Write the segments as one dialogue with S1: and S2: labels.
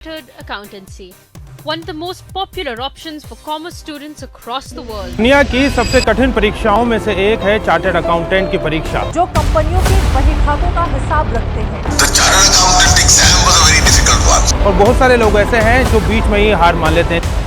S1: Chartered Accountancy, one of the most popular options for commerce students across the world.
S2: दुनिया की सबसे कठिन परीक्षाओं में से एक है चार्टर्ड अकाउंटेंट की परीक्षा,
S3: जो कंपनियों के बही खातों का हिसाब रखते हैं।
S4: The Chartered Accountant exam was a very difficult one.
S2: और बहुत सारे लोग ऐसे हैं जो बीच में ही हार मान लेते हैं।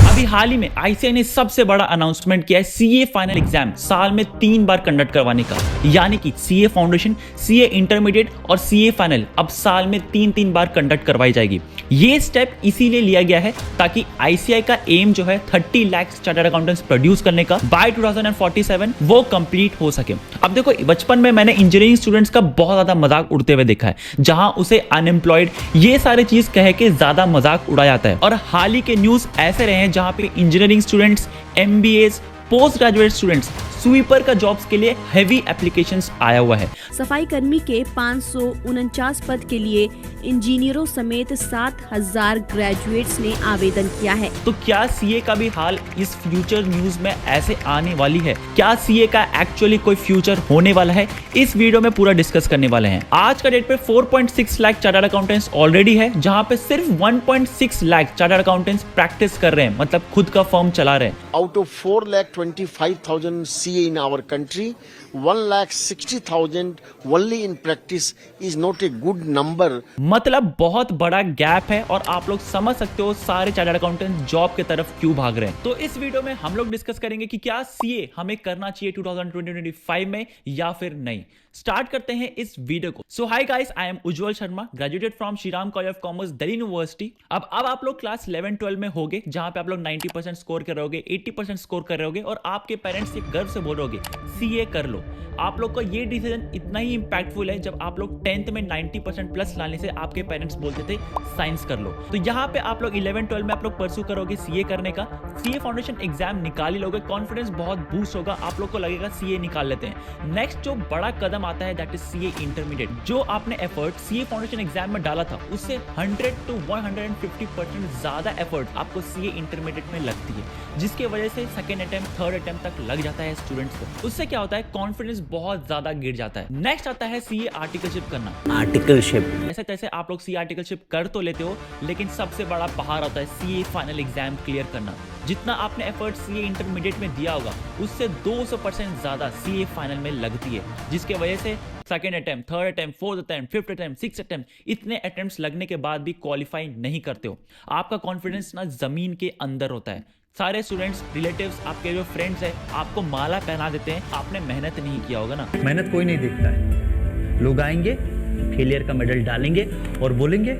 S5: अभी हाल ही में आईसीएआई ने सबसे बड़ा अनाउंसमेंट किया है सीए फाइनल एग्जाम साल में 3 बार कंडक्ट करवाने का, यानी कि सीए फाउंडेशन, सीए इंटरमीडिएट और सीए फाइनल अब साल में 3 बार कंडक्ट करवाई जाएगी। ये स्टेप इसीलिए लिया गया है ताकि आईसीएआई का एम जो है 30 लाख चार्टर्ड अकाउंटेंट्स प्रोड्यूस करने का बाय 2047 वो कंप्लीट हो सके। अब देखो, बचपन में मैंने इंजीनियरिंग स्टूडेंट्स का बहुत ज्यादा मजाक उड़ते हुए देखा है, जहां उसे अनएम्प्लॉयड ये सारे चीज कह के ज्यादा मजाक उड़ाया जाता है। और हाल ही के न्यूज ऐसे रहे हैं जहां पे engineering students, MBS, post graduate students sweeper का जॉब्स के लिए हैवी एप्लीकेशंस आया हुआ है।
S6: सफाई कर्मी के 549 पद के लिए इंजीनियरों समेत 7,000 ग्रेजुएट्स ने आवेदन किया है।
S5: तो क्या सीए का भी हाल इस फ्यूचर न्यूज में ऐसे आने वाली है? क्या सीए का एक्चुअली कोई फ्यूचर होने वाला है? इस वीडियो में पूरा डिस्कस करने वाले हैं। आज का डेट पे 4.6 लाख चार्टर्ड अकाउंटेंट्स ऑलरेडी है, जहां पे सिर्फ 1.6 लाख चार्टर्ड अकाउंटेंट्स प्रैक्टिस कर रहे हैं, मतलब खुद का फर्म चला रहे हैं।
S7: Out of 4,25,000 CA in our country, 1,60,000 only in practice is not a good number.
S5: मतलब बहुत बड़ा गैप है और आप लोग समझ सकते हो सारे चार्टर्ड अकाउंटेंट जॉब की तरफ क्यों भाग रहे हैं। तो इस वीडियो में हम लोग डिस्कस करेंगे कि क्या सीए हमें करना चाहिए 2025 में या फिर नहीं। स्टार्ट करते हैं इस वीडियो को। So hi guys, I am Ujjwal Sharma, graduated from Shriram college of commerce, Delhi university. अब आप लोग क्लास 11-12 में होगे, जहां पे आप लोग 90% स्कोर कर रहे होगे, 80% स्कोर कर रहे होगे और आपके पेरेंट्स ये गर्व से बोल रहे होगे सीए कर लो। आप लोग का ये डिसीजन इतना ही इंपैक्टफुल है जब आप लोग 10th में 90% प्लस लाने से आपके पेरेंट्स बोलते थे साइंस कर लो। तो यहाँ पे आप लोग 11-12 में आप लोग परस्यू करोगे सीए करने का, सीए फाउंडेशन एग्जाम निकाल ही लोगे, कॉन्फिडेंस बहुत बूस्ट होगा, आप लोग को लगेगा सीए निकाल लेते हैं। नेक्स्ट जो बड़ा कदम आता है दैट इज सीए इंटरमीडिएट। जो आपने एफर्ट सीए फाउंडेशन एग्जाम में डाला था उससे 100 to 150% ज्यादा एफर्ट आपको सीए इंटरमीडिएट में लगती है, जिसकी वजह से सेकंड अटेम्प्ट, थर्ड अटेम्प्ट तक लग जाता है स्टूडेंट्स को। उससे क्या होता है, कॉन्फिडेंस बहुत ज्यादा गिर जाता है। नेक्स्ट आता है सीए आर्टिकलशिप करना।
S8: आर्टिकलशिप
S5: ऐसे तैसे आप लोग सीए आर्टिकलशिप कर तो लेते हो, लेकिन सबसे बड़ा पहाड़ होता है सीए फाइनल एग्जाम क्लियर करना। जितना आपने एफर्ट सीए इंटरमीडिएट में दिया होगा उससे 200% ज्यादा सीए फाइनल में लगती है, जिसके वजह से second attempt, third attempt, fourth attempt, fifth attempt, six attempt, इतने अटेम्प्ट्स लगने के बाद भी क्वालिफाई नहीं करते हो। आपका कॉन्फिडेंस ना जमीन के अंदर होता है। सारे स्टूडेंट्स, रिलेटिव्स, आपके जो फ्रेंड्स हैं आपको माला पहना देते हैं, आपने मेहनत नहीं किया होगा ना।
S8: मेहनत कोई नहीं देखता है। लोग आएंगे, फेलियर का मेडल डालेंगे और बोलेंगे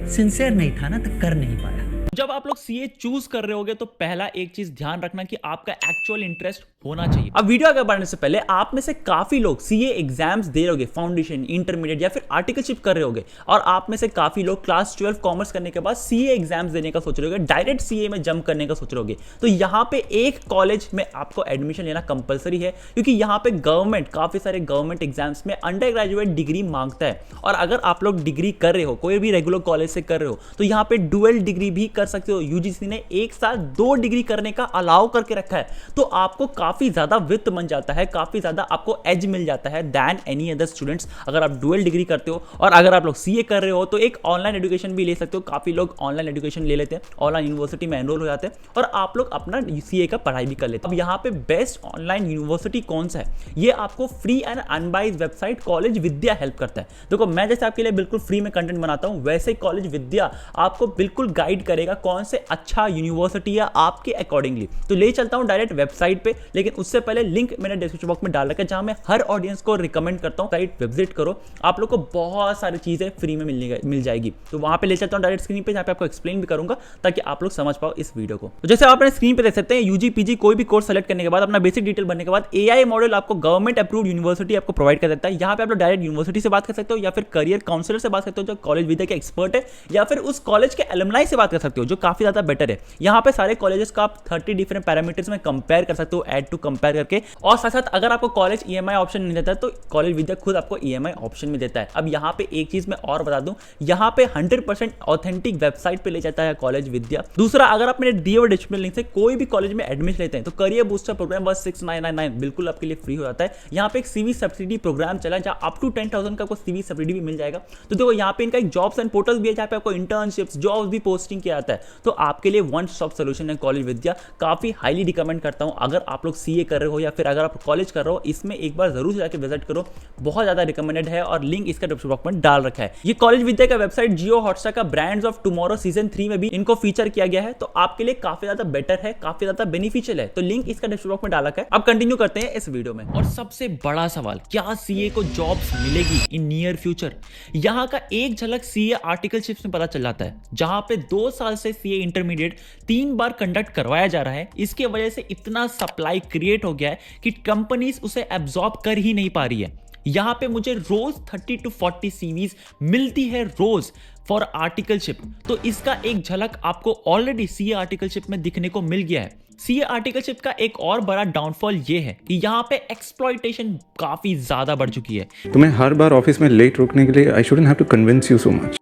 S8: सिंसियर नहीं था ना तो कर नहीं पाया।
S5: जब आप लोग सीए चूज कर रहे होगे तो पहला एक चीज ध्यान रखना कि आपका एक्चुअल इंटरेस्ट होना चाहिए। अब वीडियो आगे बढ़ने से पहले आप में से काफी लोग सीए एग्जाम्स दे रहे होगे, फाउंडेशन, इंटरमीडिएट या फिर आर्टिकलशिप कर रहे होगे, और आप में से काफी लोग क्लास 12 कॉमर्स करने के बाद सीए एग्जाम्स देने का सोच रहे होगे, डायरेक्ट सीए में जंप करने का सोच रहे होगे। तो यहाँ पे एक कॉलेज में आपको एडमिशन लेना कंपलसरी है, क्योंकि यहाँ पे गवर्नमेंट काफी सारे गवर्नमेंट एग्जाम्स में अंडर ग्रेजुएट डिग्री मांगता है। और अगर आप लोग डिग्री कर रहे हो, कोई भी रेगुलर कॉलेज से कर रहे हो, तो यहाँ पे डुअल डिग्री भी कर सकते हो। यूजीसी ने एक साथ 2 डिग्री करने का अलाउ करके रखा है, तो आपको काफी ज्यादा वित्त बन जाता है, काफी ज्यादा आपको एज मिल जाता है दैन एनी अदर स्टूडेंट्स अगर आप डुअल डिग्री करते हो। और अगर आप लोग सीए कर रहे हो तो एक ऑनलाइन एजुकेशन भी ले सकते हो। काफी लोग ऑनलाइन एजुकेशन ले लेते हैं, ऑनलाइन यूनिवर्सिटी में एनरोल हो जाते हैं और आप लोग अपना सीए का पढ़ाई भी कर लेते हैं। अब यहाँ पे बेस्ट ऑनलाइन यूनिवर्सिटी कौन सा है, ये आपको free and unbiased website college Vidya help करता है। देखो, मैं जैसे आपके लिए बिल्कुल फ्री में कंटेंट बनाता हूँ, वैसे ही कॉलेज विद्या आपको बिल्कुल गाइड करेगा कौन से अच्छा यूनिवर्सिटी है आपके अकॉर्डिंगली। तो ले चलता हूँ डायरेक्ट वेबसाइट पे, लेकिन उससे पहले लिंक मैंने डिस्क्रिप्शन बॉक्स में डाल रखा है, जहां मैं हर ऑडियंस को रिकमेंड करता हूं साइट विजिट करो, आप लोग को बहुत सारी चीजें फ्री में मिल जाएगी। तो वहां पे ले चलता हूं डायरेक्ट स्क्रीन पे, जहां पे आपको एक्सप्लेन भी करूंगा ताकि आप लोग समझ पाओ इस वीडियो को। तो जैसे आप अपने स्क्रीन पे देख सकते हैं, यूजी पीजी कोई भी कोर्स सेलेक्ट करने के बाद, अपना बेसिक डिटेल भरने के बाद एआई मॉडल आपको गवर्नमेंट अप्रूव्ड यूनिवर्सिटी आपको प्रोवाइड कर देता है। यहाँ पे आप लोग डायरेक्ट यूनिवर्सिटी से बात कर सकते हो या फिर करियर काउंसलर से बात सकते हो जो कॉलेज विद्या के एक्सपर्ट है, या फिर उस कॉलेज के एलुमनाई से बात कर सकते हो जो काफी ज्यादा बेटर है। यहाँ पे सारे कॉलेजेस का आप 30 डिफरेंट पैरामीटर्स में कंपेयर कर सकते हो, एट टू कंपेयर करके। और साथ साथ अगर आपको कॉलेज EMI ऑप्शन नहीं देता है तो कॉलेज विद्या खुद आपको EMI ऑप्शन में देता है। अब यहाँ पे एक चीज मैं और बता दूं, यहाँ पे 100% ऑथेंटिक वेबसाइट पे ले जाता है कॉलेज विद्या। दूसरा, अगर आप मेरे दिए हुए डिस्क्रिप्शन लिंक से कोई भी कॉलेज में एडमिशन लेते हैं तो करियर बूस्टर प्रोग्राम बस 6999 बिल्कुल आपके लिए फ्री हो जाता है। यहाँ पे एक CV सब्सिडी प्रोग्राम चला है जहाँ अप टू 10,000 का आपको CV सब्सिडी भी मिल जाएगा। तो देखो यहाँ पे इनका एक जॉब्स एंड पोर्टल भी है जहाँ पे आपको इंटर्नशिप्स, जॉब्स भी पोस्टिंग किया जाता है। तो आपके लिए वन स्टॉप सोल्यूशन है कॉलेज विद्या। काफी हाईली रिकमेंड करता हूँ अगर आप लोग CA कर रहे हो या फिर अगर आप कॉलेज कर रहे हो, इसमें एक बार जरूर जाके विजिट करो, बहुत ज्यादा रिकमेंडेड है और लिंक इसका डिस्क्रिप्शन बॉक्स में डाल रखा है। ये कॉलेज विद्या का वेबसाइट जियो हॉटस्टार का ब्रांड्स ऑफ टुमारो सीजन 3 में भी इनको फीचर किया गया है। तो आपके लिए काफी ज्यादा बेटर है, काफी ज्यादा बेनिफिशियल है। तो लिंक इसका डिस्क्रिप्शन बॉक्स में डाला है। अब कंटिन्यू करते हैं इस वीडियो में। और सबसे बड़ा सवाल, क्या CA को जॉब्स मिलेगी इन नियर फ्यूचर? यहाँ का एक झलक CA आर्टिकलशिप्स में पता चल जाता है, जहां पे 2 साल से CA इंटरमीडिएट 3 बार कंडक्ट करवाया जा रहा है। इसके वजह से इतना सप्लाई क्रिएट हो गया है कि कंपनीज उसे एब्जॉर्ब कर ही नहीं पा रही है। यहां पे मुझे रोज 30 to 40 CVs मिलती है रोज फॉर आर्टिकलशिप। तो इसका एक झलक आपको ऑलरेडी CA आर्टिकलशिप में दिखने को मिल गया है। CA आर्टिकलशिप का एक और बड़ा डाउनफॉल ये है कि यहाँ पे एक्सप्लॉइटेशन काफी ज्यादा बढ़ चुकी है।
S9: तुम्हें हर बार ऑफिस में लेट रुकने के लिए I shouldn't have to convince you so much.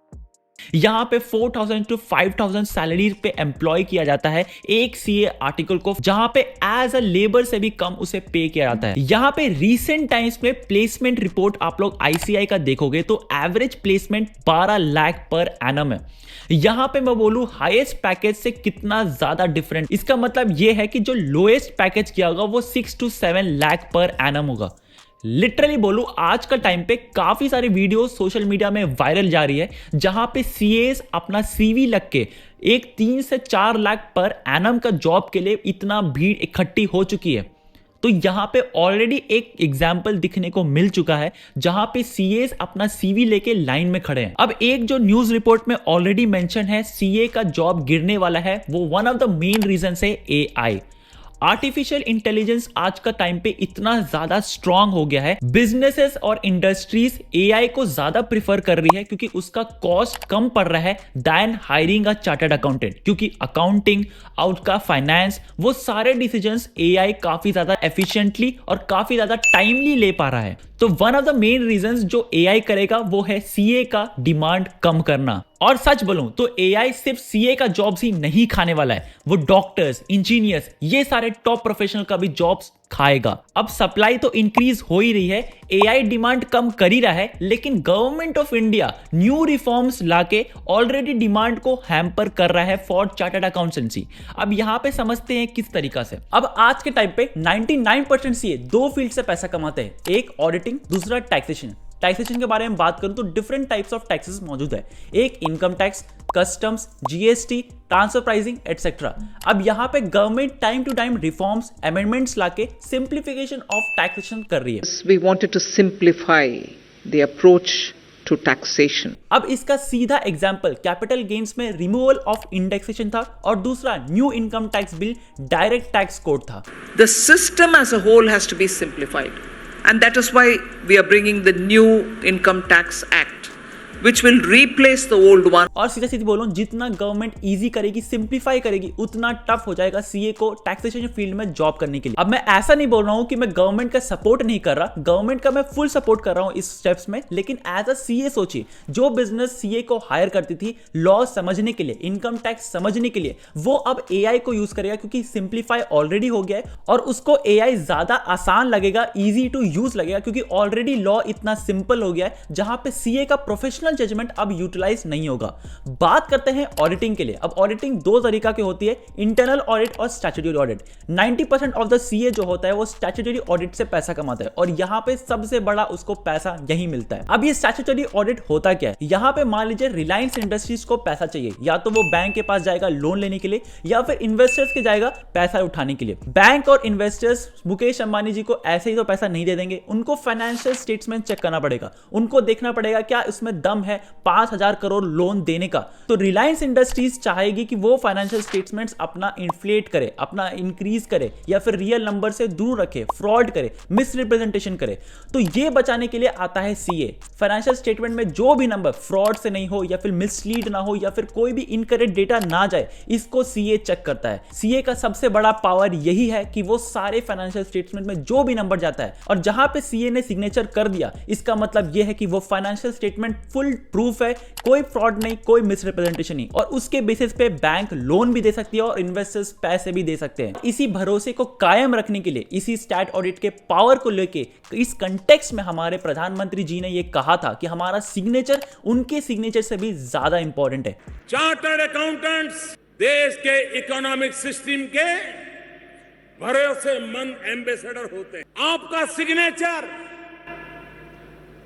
S5: यहाँ पे 4,000 to 5,000 सैलरी पे एम्प्लॉय किया जाता है एक CA आर्टिकल को, जहां पे एज अ लेबर से भी कम उसे पे किया जाता है। यहाँ पे रीसेंट टाइम्स में प्लेसमेंट रिपोर्ट आप लोग ICI का देखोगे तो average placement 12 lakh per annum है। यहां पे मैं बोलूं हाईएस्ट पैकेज से कितना ज्यादा डिफरेंट, इसका मतलब यह है कि जो लोएस्ट पैकेज किया होगा वो 6 to 7 लाख पर एनम होगा। लिटरली बोलूं आज का टाइम पे काफी सारी वीडियो सोशल मीडिया में वायरल जा रही है जहां पे CAs अपना CV लग के एक 3 से 4 लाख पर एनम का जॉब के लिए इतना भीड़ इकट्ठी हो चुकी है। तो यहां पे ऑलरेडी एक एग्जाम्पल दिखने को मिल चुका है जहां पे CAs अपना CV लेके लाइन में खड़े हैं। अब एक जो न्यूज रिपोर्ट में ऑलरेडी मेंशन है CA का जॉब गिरने वाला है, वो one of the main reason है AI। आर्टिफिशियल इंटेलिजेंस आज का टाइम पे इतना ज्यादा स्ट्रांग हो गया है, बिजनेसेस और इंडस्ट्रीज AI को ज्यादा प्रिफर कर रही है क्योंकि उसका कॉस्ट कम पड़ रहा है than hiring a chartered accountant. क्योंकि अकाउंटिंग, आउट का फाइनेंस, वो सारे डिसीजंस AI काफी ज्यादा एफिशिएंटली और काफी ज्यादा टाइमली ले पा रहा है। तो one of the main reasons जो AI करेगा वो है CA का डिमांड कम करना। और सच बोलूं तो AI सिर्फ CA का जॉब्स ही नहीं खाने वाला है, वो डॉक्टर्स, इंजीनियर्स, ये सारे टॉप प्रोफेशनल का भी जॉब्स खाएगा। अब सप्लाई तो इंक्रीज हो ही रही है, AI डिमांड कम कर ही रहा है, लेकिन government of India new reforms लाके ऑलरेडी डिमांड को हैम्पर कर रहा है फॉर चार्टर्ड अकाउंटेंसी। अब यहां पे समझते हैं किस तरीका से। अब आज के टाइम पे 99% CA 2 फील्ड से पैसा कमाते हैं, एक ऑडिटिंग, दूसरा टैक्सेशन। टैक्सेशन के बारे में बात करूं तो डिफरेंट टाइप्स ऑफ टैक्सेस मौजूद है, एक income tax, customs, GST, transfer pricing etcetera. अब यहां पे government time to time reforms, amendments लाके सिंप्लीफिकेशन ऑफ टैक्सेशन कर रही है।
S10: We wanted to simplify the approach to taxation.
S5: अब इसका सीधा एग्जांपल कैपिटल गेन्स में रिमूवल ऑफ इंडेक्सेशन था और दूसरा new income tax bill direct tax code था।
S10: The system as a whole has to be simplified, and that is why we are bringing the new Income Tax Act, which will replace the old one.
S5: और सीधा सीधी बोलूं, जितना government easy करेगी, simplify करेगी, उतना tough हो जाएगा CA को टैक्सेशन फील्ड में जॉब करने के लिए। अब मैं ऐसा नहीं बोल रहा हूं कि मैं गवर्नमेंट का सपोर्ट नहीं कर रहा, गवर्नमेंट का मैं फुल सपोर्ट कर रहा हूं इस स्टेप्स में, लेकिन एज अ CA सोचिए, जो बिजनेस CA को हायर करती थी लॉ समझने के लिए, इनकम टैक्स समझने के लिए, वो अब AI को यूज करेगा क्योंकि सिंप्लीफाई ऑलरेडी हो गया है और उसको AI ज्यादा आसान लगेगा, इजी टू यूज लगेगा क्योंकि ऑलरेडी लॉ इतना सिंपल हो गया है जहां पे CA का प्रोफेशनल जजमेंट अब यूटिलाइज नहीं होगा। बात करते हैं ऑडिटिंग के लिए। अब ऑडिटिंग 2 तरीका की होती है, इंटरनल ऑडिट और statutory audit. 90% of the CA जो होता है वो स्टैट्यूटरी ऑडिट से पैसा कमाता है और यहां पे सबसे बड़ा उसको पैसा यही मिलता है। अब ये स्टैट्यूटरी ऑडिट होता क्या है, यहां पे मान लीजिए रिलायंस इंडस्ट्रीज को पैसा चाहिए, या तो वो बैंक के पास जाएगा लोन लेने के लिए या फिर इन्वेस्टर्स के जाएगा पैसा उठाने के लिए। बैंक और इन्वेस्टर्स मुकेश अंबानी जी को ऐसे ही तो पैसा नहीं दे देंगे, उनको फाइनेंशियल स्टेटमेंट चेक करना पड़ेगा, उनको देखना पड़ेगा क्या उसमें दम दम है 5,000 करोड़ लोन देने का, तो रिलायंस इंडस्ट्रीज चाहेगी कि वो फाइनेंशियल स्टेटमेंट्स अपना इन्फ्लेट करे, अपना इंक्रीज करे या फिर रियल नंबर से दूर रखे, फ्रॉड करे, मिस रिप्रेजेंटेशन करे। तो ये बचाने के लिए आता है सीए। फाइनेंशियल स्टेटमेंट में जो भी नंबर फ्रॉड से नहीं हो या फिर मिसलीड ना हो या फिर कोई भी इनकरेक्ट डेटा ना जाए, इसको सीए चेक करता है। सीए का सबसे बड़ा पावर यही है कि वो सारे फाइनेंशियल स्टेटमेंट में जो भी नंबर जाता है और जहां पे सीए ने सिग्नेचर कर दिया, इसका मतलब यह है कि वो फाइनेंशियल स्टेटमेंट फुल प्रूफ है, कोई फ्रॉड नहीं, कोई मिसरिप्रेजेंटेशन नहीं, और उसके बेसिस पे बैंक लोन भी दे सकती है और इन्वेस्टर्स पैसे भी दे सकते हैं। इसी भरोसे को कायम रखने के लिए, इसी स्टैट ऑडिट के पावर को लेके इस कंटेक्स्ट में हमारे प्रधानमंत्री जी ने यह कहा था कि हमारा सिग्नेचर उनके सिग्नेचर से भी ज्यादा इंपॉर्टेंट है।
S11: चार्टर्ड अकाउंटेंट्स देश के इकोनॉमिक सिस्टम के भरोसेमंद एम्बेसडर होते हैं। आपका सिग्नेचर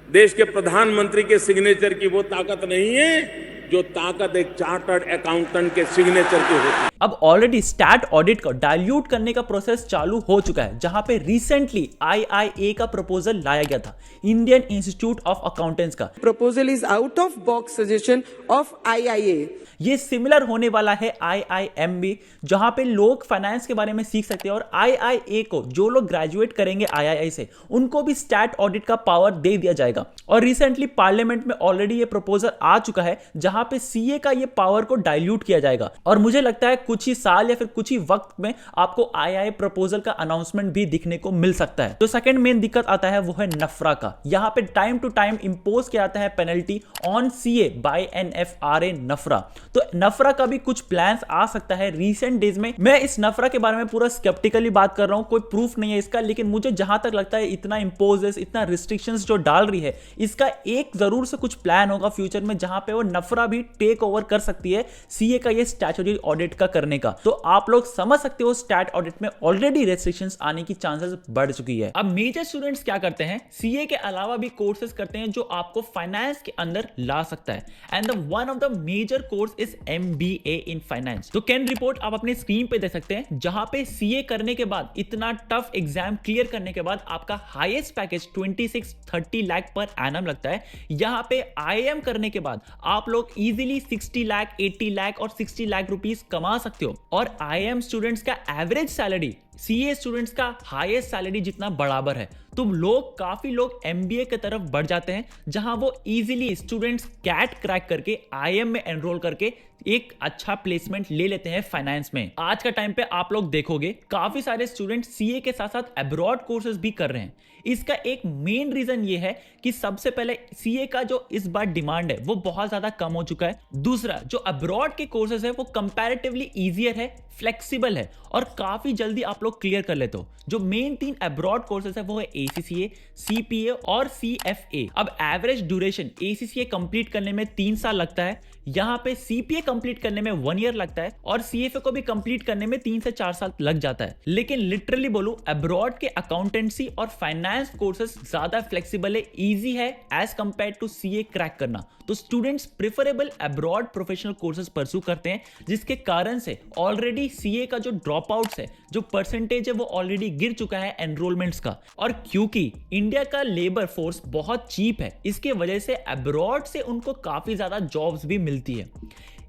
S11: देश के प्रधानमंत्री के सिग्नेचर की वो ताकत नहीं है जो ताकत एक चार्टर्ड अकाउंटेंट के सिग्नेचर की होती है।
S5: अब ऑलरेडी स्टैट ऑडिट को डाइल्यूट करने का प्रोसेस चालू हो चुका है, जहां पे रिसेंटली आईआईए का प्रपोजल लाया गया था, इंडियन इंस्टीट्यूट ऑफ अकाउंटेंट्स का।
S12: Proposal is out of box suggestion of IIA.
S5: ये सिमिलर होने वाला है आईआईएम भी, जहां पे लोग फाइनेंस के बारे में सीख सकते हैं, और आईआईए को जो लोग ग्रेजुएट करेंगे आईआईए से, उनको भी स्टैट ऑडिट का पावर दे दिया जाएगा। और रिसेंटली पार्लियामेंट में ऑलरेडी ये प्रपोजल आ चुका है, जहां पे सीए का ये पावर को डाइल्यूट किया जाएगा, और मुझे लगता है कुछ ही साल या फिर कुछ ही वक्त में आपको आईआईए प्रपोजल का अनाउंसमेंट भी दिखने को मिल सकता है। तो सेकंड मेन दिक्कत आता है वो है नफरा का। यहां पे टाइम टू टाइम इंपोज किया जाता है penalty on CA by NFRA NFRA. तो नफरा का भी कुछ प्लान्स आ सकता है रिसेंट डेज में। मैं इस नफरा के बारे में पूरा स्केप्टिकली बात कर रहा हूं, कोई प्रूफ नहीं है इसका, लेकिन मुझे जहां तक लगता है इतना इंपोजेस, इतना रिस्ट्रिक्शंस जो डाल रही है, इसका एक जरूर से कुछ प्लान होगा फ्यूचर में, जहां पे वो नफरा भी टेक ओवर कर सकती है सीए का ये स्टैट्यूटरी ऑडिट का करने का। तो आप लोग समझ सकते हो स्टैट ऑडिट में ऑलरेडी रेस्ट्रिक्शंस आने की चांसेस बढ़ चुकी है। अब मेजर स्टूडेंट्स क्या करते हैं, सीए के अलावा भी कोर्सेज करते हैं जो आपको फाइनेंस के अंदर ला सकता है, and the one of the major course is MBA in finance. तो कैन रिपोर्ट आप अपने स्क्रीन पे देख सकते हैं, जहां पे सीए करने के बाद, इतना टफ एग्जाम क्लियर करने के बाद आपका highest package 26-30 lakh per annum लगता है। यहां पे आईएम करने के बाद आप लोग इजीली 60 लाख, 80 लाख और 60 लाख रुपीस कमा सकते हो, और आईएम स्टूडेंट्स का एवरेज सैलरी सीए स्टूडेंट्स का हाईएस्ट सैलरी जितना बराबर है। तो काफी लोग एमबीए की तरफ बढ़ जाते हैं, जहां वो इजीली स्टूडेंट्स कैट क्रैक करके आईएम में एनरोल करके एक अच्छा प्लेसमेंट ले लेते हैं फाइनेंस में। आज का टाइम पे आप लोग देखोगे काफी सारे स्टूडेंट सीए के साथ साथ अब्रॉड कोर्सेज भी कर रहे हैं। इसका एक मेन रीजन ये है कि सबसे पहले सीए का जो इस बार डिमांड है वो बहुत ज्यादा कम हो चुका है। दूसरा, जो अब्रॉड के कोर्सेज है वो कंपैरेटिवली इजियर है, फ्लेक्सिबल है और काफी जल्दी आप लोग क्लियर कर लेते हो। जो मेन 3 अब्रॉड कोर्सेज है वो है एसीसीए, सीपीए और सीएफए। अब एवरेज ड्यूरेशन एसीसीए कंप्लीट करने में 3 साल लगता है, यहां पे सीपीए कंप्लीट करने में 1 ईयर लगता है, और सीएफए को भी कंप्लीट करने में 3 से 4 साल लग जाता है। लेकिन लिटरली बोलूं, अब्रॉड के अकाउंटेंसी और फाइनेंस कोर्सेज ज्यादा फ्लेक्सिबल है, इजी है as compare to CA crack करना। तो students preferable abroad professional courses pursue करते हैं, जिसके कारण से ऑलरेडी सीए का जो ड्रॉप आउट्स है, जो परसेंटेज है वो ऑलरेडी गिर चुका है एनरोलमेंट्स का। और क्योंकि इंडिया का लेबर फोर्स बहुत चीप है, इसके वजह से अब्रॉड से उनको काफी ज्यादा जॉब्स भी मिलती है।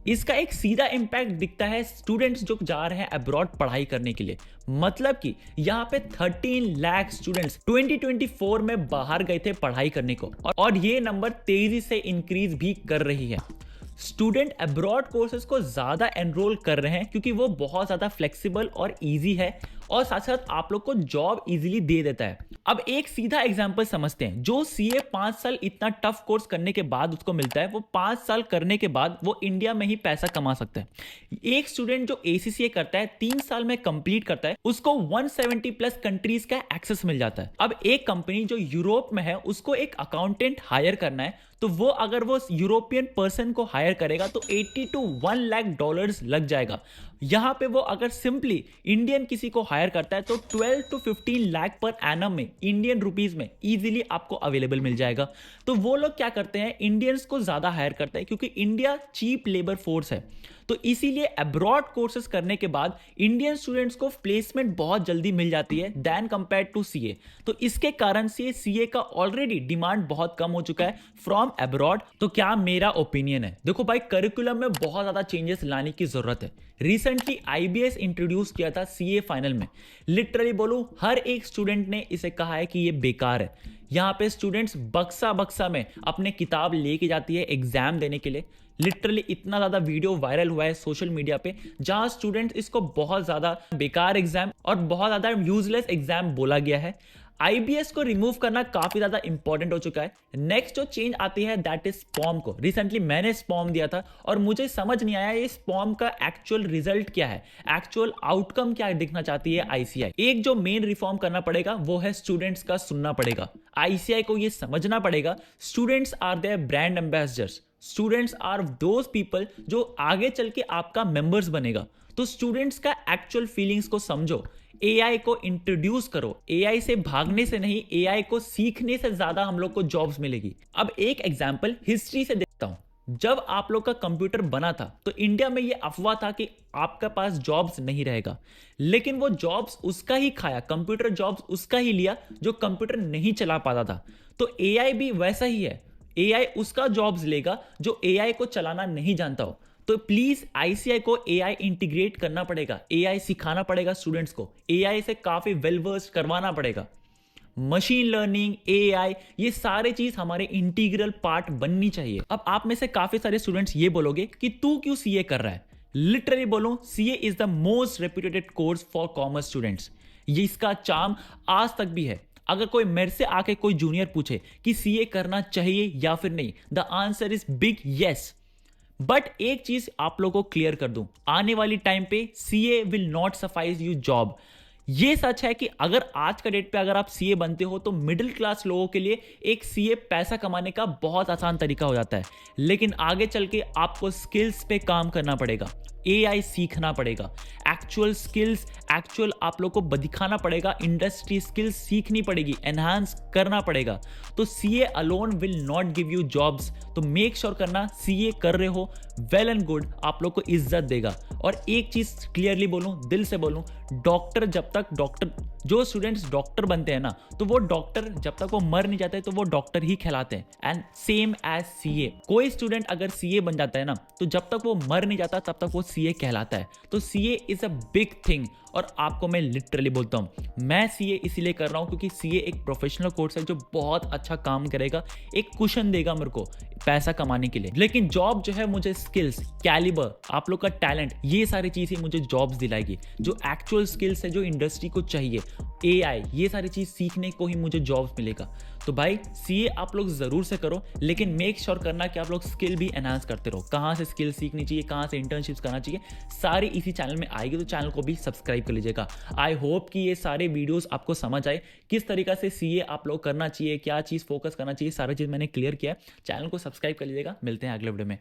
S5: इसका एक सीधा इंपैक्ट दिखता है स्टूडेंट्स जो जा रहे हैं अब्रॉड पढ़ाई करने के लिए। मतलब कि यहाँ पे 13 लाख स्टूडेंट्स 2024 में बाहर गए थे पढ़ाई करने को, और ये नंबर तेजी से इंक्रीज भी कर रही है। स्टूडेंट अब्रॉड कोर्सेज को ज्यादा एनरोल कर रहे हैं क्योंकि वो बहुत ज्यादा फ्लेक्सिबल और इजी है, और साथ साथ आप लोग को जॉब इजीली दे देता है। अब एक सीधा एग्जांपल समझते हैं, जो सीए 5 साल इतना टफ कोर्स करने के बाद उसको मिलता है, वो 5 साल करने के बाद वो इंडिया में ही पैसा कमा सकता है। एक स्टूडेंट जो एसीसीए करता है 3 साल में कंप्लीट करता है, उसको 170 प्लस कंट्रीज का एक्सेस मिल जाता है। अब एक कंपनी जो यूरोप में है, उसको एक अकाउंटेंट हायर करना है, तो वो अगर वो यूरोपियन पर्सन को हायर करेगा तो $80 to $1 लाख लग जाएगा। यहां पे वो अगर सिंपली इंडियन किसी को हायर करता है तो 12 to 15 लाख पर एनम में इंडियन रुपीज में इजीली आपको अवेलेबल मिल जाएगा। तो वो लोग क्या करते हैं, इंडियंस को ज्यादा हायर करते हैं क्योंकि इंडिया चीप लेबर फोर्स है। तो इसीलिए अब्रॉड कोर्सेज करने के बाद इंडियन स्टूडेंट्स को प्लेसमेंट बहुत जल्दी मिल जाती है देन कंपेयर टू सीए। तो इसके कारण से सीए का ऑलरेडी डिमांड बहुत कम हो चुका है फ्रॉम अब्रॉड। तो क्या मेरा ओपिनियन है, देखो भाई करिकुलम में बहुत ज्यादा चेंजेस लाने की जरूरत है। रिसेंटली आईबीएस इंट्रोड्यूस किया था सीए फाइनल में, लिटरली बोलूं हर एक स्टूडेंट ने इसे कहा है कि ये बेकार है। यहां पे स्टूडेंट्स बक्सा में अपने किताब लेके जाती है एग्जाम देने के लिए। लिटरली इतना ज्यादा वीडियो वायरल हुआ है सोशल मीडिया पे जहां स्टूडेंट्स इसको बहुत ज्यादा बेकार एग्जाम और बहुत ज्यादा यूजलेस एग्जाम बोला गया है। आईबीएस को रिमूव करना काफी ज्यादा इंपॉर्टेंट हो चुका है। नेक्स्ट जो चेंज आती है दैट इज स्पॉम को। रिसेंटली मैंने स्पॉम दिया था और मुझे समझ नहीं आया ये स्पॉम का एक्चुअल रिजल्ट क्या है, एक्चुअल आउटकम क्या दिखना चाहती है आईसीआई। एक जो मेन रिफॉर्म करना पड़ेगा वो है स्टूडेंट्स का सुनना पड़ेगा। आईसीआई को ये समझना पड़ेगा students are their brand ambassadors, students are those people जो आगे चल के आपका मेंबर्स बनेगा। तो स्टूडेंट्स का एक्चुअल फीलिंग्स को समझो, एआई को इंट्रोड्यूस करो। एआई से भागने से नहीं, एआई को सीखने से ज्यादा हम लोग को जॉब्स मिलेगी। अब एक एग्जांपल हिस्ट्री से देखता हूं। जब आप लोग का कंप्यूटर बना था तो इंडिया में यह अफवाह था कि आपके पास जॉब्स नहीं रहेगा, लेकिन वो जॉब्स उसका ही खाया, कंप्यूटर जॉब्स उसका ही लिया जो कंप्यूटर नहीं चला पाता था। तो एआई भी वैसा ही है, एआई उसका जॉब्स लेगा जो एआई को चलाना नहीं जानता हो। तो प्लीज आईसीआई को एआई इंटीग्रेट करना पड़ेगा, एआई सिखाना पड़ेगा स्टूडेंट्स को, एआई से काफी वेल वर्स्ड करवाना पड़ेगा। मशीन लर्निंग, एआई, ये सारे चीज हमारे इंटीग्रल पार्ट बननी चाहिए। अब आप में से काफी सारे स्टूडेंट्स ये बोलोगे कि तू क्यों सीए कर रहा है। लिटरली बोलो, CA is the most reputed course for commerce students. ये इसका चार्म आज तक भी है। अगर कोई मेरे से आके कोई जूनियर पूछे कि सीए करना चाहिए या फिर नहीं, the answer is big yes. But एक चीज आप लोगों को क्लियर कर दूं, आने वाली टाइम पे CA will not suffice you job. ये सच है कि अगर आज का डेट पे अगर आप सीए बनते हो तो मिडिल क्लास लोगों के लिए एक सीए पैसा कमाने का बहुत आसान तरीका हो जाता है, लेकिन आगे चल के आपको स्किल्स पे काम करना पड़ेगा, एआई सीखना पड़ेगा, एक्चुअल स्किल्स, एक्चुअल आप लोग को दिखाना पड़ेगा, इंडस्ट्री स्किल्स सीखनी पड़ेगी, एनहांस करना पड़ेगा। तो CA alone will not give you jobs. तो मेक श्योर करना सीए कर रहे हो, वेल एंड गुड, आप लोग को इज्जत देगा। और एक चीज क्लियरली बोलूं, दिल से बोलूं, डॉक्टर जब तक जो स्टूडेंट्स डॉक्टर बनते हैं ना, तो वो डॉक्टर जब तक वो मर नहीं जाते तो वो डॉक्टर ही कहलाते हैं। एंड सेम एज सीए, कोई स्टूडेंट अगर सीए बन जाता है ना, तो जब तक वो मर नहीं जाता तब तक वो सीए कहलाता है। तो CA is a big thing. और आपको मैं लिटरली बोलता हूं, मैं सीए इसीलिए कर रहा हूं क्योंकि सीए एक प्रोफेशनल कोर्स है जो बहुत अच्छा काम करेगा, एक कुशन देगा मेरे को पैसा कमाने के लिए। लेकिन जॉब जो है मुझे स्किल्स, कैलिबर, आप लोग का टैलेंट, ये सारी चीजें मुझे जॉब्स दिलाएगी। जो एक्चुअल स्किल्स है जो इंडस्ट्री को चाहिए, एआई, ये सारी चीज सीखने को ही मुझे जॉब्स मिलेगा। तो भाई सीए आप लोग जरूर से करो, लेकिन मेक श्योर करना कि आप लोग स्किल भी एनहांस करते रहो। कहां से स्किल सीखनी चाहिए, कहां से इंटर्नशिप्स करना चाहिए, सारी इसी चैनल में आएगी। तो चैनल को भी सब्सक्राइब कर लीजिएगा। आई होप कि ये सारे वीडियोस आपको समझ आए, किस तरीका से सीए आप लोग करना चाहिए, क्या चीज फोकस करना चाहिए, सारी चीज मैंने क्लियर किया है। चैनल को सब्सक्राइब कर लीजिएगा। मिलते हैं अगले वीडियो में।